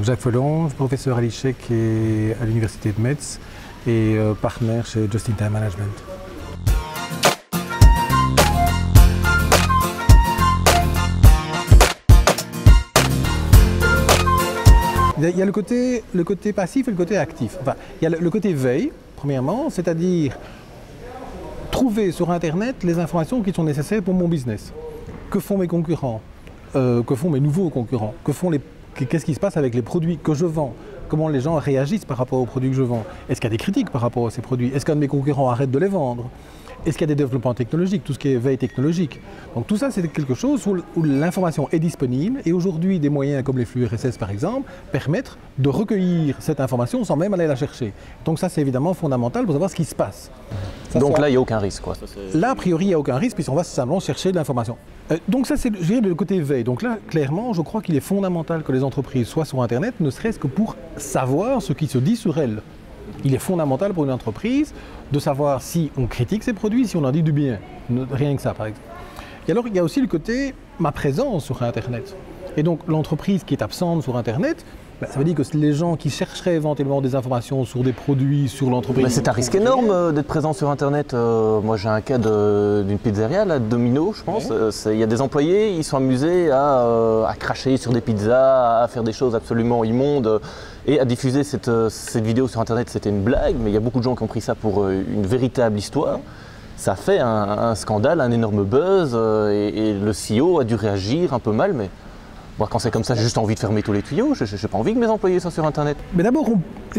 Jacques Follange, professeur à l'ICHEC et à l'Université de Metz et partenaire chez Just in Time Management. Il y a le côté passif et le côté actif. Enfin, il y a le côté veille, premièrement, c'est-à-dire trouver sur Internet les informations qui sont nécessaires pour mon business. Que font mes concurrents? Que font mes nouveaux concurrents? Qu'est-ce qui se passe avec les produits que je vends? Comment les gens réagissent par rapport aux produits que je vends? Est-ce qu'il y a des critiques par rapport à ces produits? Est-ce qu'un de mes concurrents arrête de les vendre? Est-ce qu'il y a des développements technologiques, tout ce qui est veille technologique? Donc tout ça, c'est quelque chose où l'information est disponible et aujourd'hui, des moyens comme les flux RSS par exemple, permettent de recueillir cette information sans même aller la chercher. Donc ça, c'est évidemment fondamental pour savoir ce qui se passe. Donc là, il n'y a aucun risque, quoi. Là, a priori, il n'y a aucun risque puisqu'on va simplement chercher de l'information. Donc ça, c'est le côté veille. Donc là, clairement, je crois qu'il est fondamental que les entreprises soient sur Internet, ne serait-ce que pour savoir ce qui se dit sur elles. Il est fondamental pour une entreprise de savoir si on critique ses produits, si on en dit du bien. Rien que ça, par exemple. Et alors, il y a aussi le côté ma présence sur Internet. Et donc, l'entreprise qui est absente sur Internet, ça veut dire que les gens qui chercheraient éventuellement des informations sur des produits, sur l'entreprise... Mais c'est un risque énorme d'être présent sur Internet. Moi, j'ai un cas d'une pizzeria, là, Domino, je pense. Ouais. Il y a des employés, ils sont amusés à cracher sur des pizzas, à faire des choses absolument immondes et à diffuser cette vidéo sur Internet. C'était une blague, mais il y a beaucoup de gens qui ont pris ça pour une véritable histoire. Ça fait un scandale, un énorme buzz et le CEO a dû réagir un peu mal, mais... Bon, quand c'est comme ça, j'ai juste envie de fermer tous les tuyaux, je n'ai pas envie que mes employés soient sur Internet. Mais d'abord,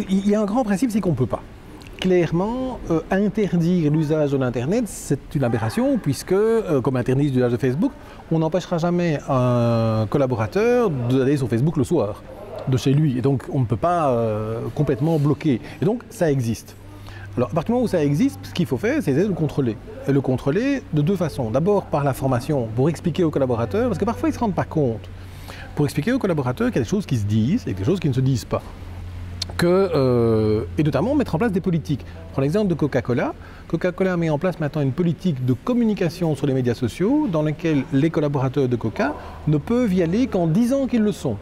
il y a un grand principe, c'est qu'on ne peut pas. Clairement, interdire l'usage de l'Internet, c'est une aberration, puisque, comme interdire l'usage de Facebook, on n'empêchera jamais un collaborateur d'aller sur Facebook le soir, de chez lui. Et donc, on ne peut pas complètement bloquer. Et donc, ça existe. Alors, à partir du moment où ça existe, ce qu'il faut faire, c'est essayer de le contrôler. Et le contrôler de deux façons. D'abord, par la formation, pour expliquer aux collaborateurs, parce que parfois, ils ne se rendent pas compte. Pour expliquer aux collaborateurs qu'il y a des choses qui se disent et des choses qui ne se disent pas. Et notamment mettre en place des politiques. Prends l'exemple de Coca-Cola. Coca-Cola met en place maintenant une politique de communication sur les médias sociaux dans laquelle les collaborateurs de Coca ne peuvent y aller qu'en disant qu'ils le sont.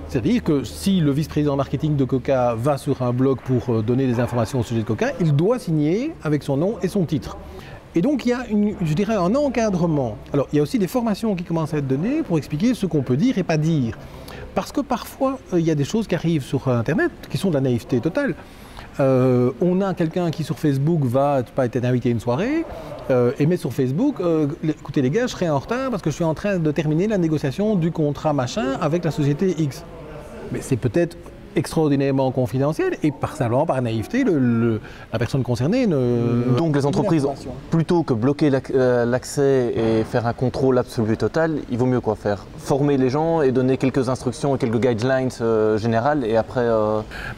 C'est-à-dire que si le vice-président marketing de Coca va sur un blog pour donner des informations au sujet de Coca, il doit signer avec son nom et son titre. Et donc il y a, je dirais, un encadrement. Alors il y a aussi des formations qui commencent à être données pour expliquer ce qu'on peut dire et pas dire. Parce que parfois, il y a des choses qui arrivent sur Internet qui sont de la naïveté totale. On a quelqu'un qui sur Facebook va pas être invité à une soirée et met sur Facebook écoutez les gars, je serai en retard parce que je suis en train de terminer la négociation du contrat machin avec la société X. Mais c'est peut-être extraordinairement confidentiel et simplement par naïveté, la personne concernée ne... Donc les entreprises, plutôt que bloquer l'accès et faire un contrôle absolu et total, il vaut mieux quoi faire? Former les gens et donner quelques instructions et quelques guidelines générales et après...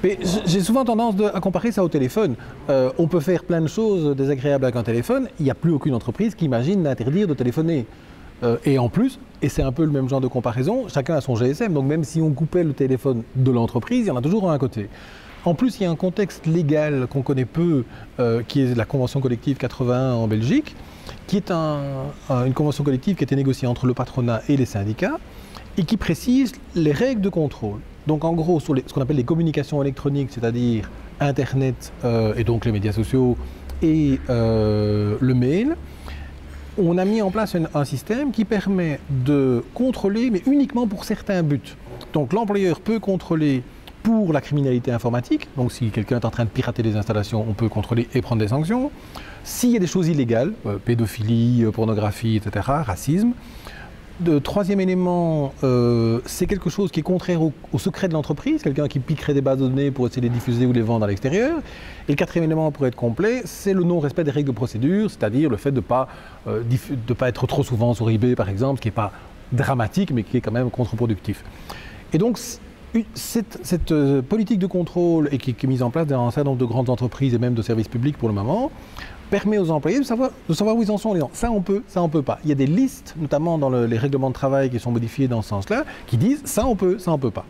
Mais j'ai souvent tendance à comparer ça au téléphone. On peut faire plein de choses désagréables avec un téléphone, il n'y a plus aucune entreprise qui imagine d'interdire de téléphoner. Et en plus, et c'est un peu le même genre de comparaison, chacun a son GSM, donc même si on coupait le téléphone de l'entreprise, il y en a toujours un à côté. En plus, il y a un contexte légal qu'on connaît peu, qui est la Convention collective 81 en Belgique, qui est une convention collective qui a été négociée entre le patronat et les syndicats, et qui précise les règles de contrôle. Donc en gros, sur ce qu'on appelle les communications électroniques, c'est-à-dire Internet et donc les médias sociaux et le mail, on a mis en place un système qui permet de contrôler, mais uniquement pour certains buts. Donc l'employeur peut contrôler pour la criminalité informatique, donc si quelqu'un est en train de pirater des installations, on peut contrôler et prendre des sanctions. S'il y a des choses illégales, pédophilie, pornographie, etc., racisme. Le troisième élément, c'est quelque chose qui est contraire au secret de l'entreprise, quelqu'un qui piquerait des bases de données pour essayer de les diffuser ou les vendre à l'extérieur. Et le quatrième élément, pour être complet, c'est le non-respect des règles de procédure, c'est-à-dire le fait de ne pas être trop souvent sur eBay, par exemple, ce qui n'est pas dramatique, mais qui est quand même contre-productif. Et donc, cette politique de contrôle et qui est mise en place dans un certain nombre de grandes entreprises et même de services publics pour le moment, permet aux employés de savoir où ils en sont en disant ça on peut pas. Il y a des listes, notamment dans les règlements de travail qui sont modifiés dans ce sens-là, qui disent ça on peut pas.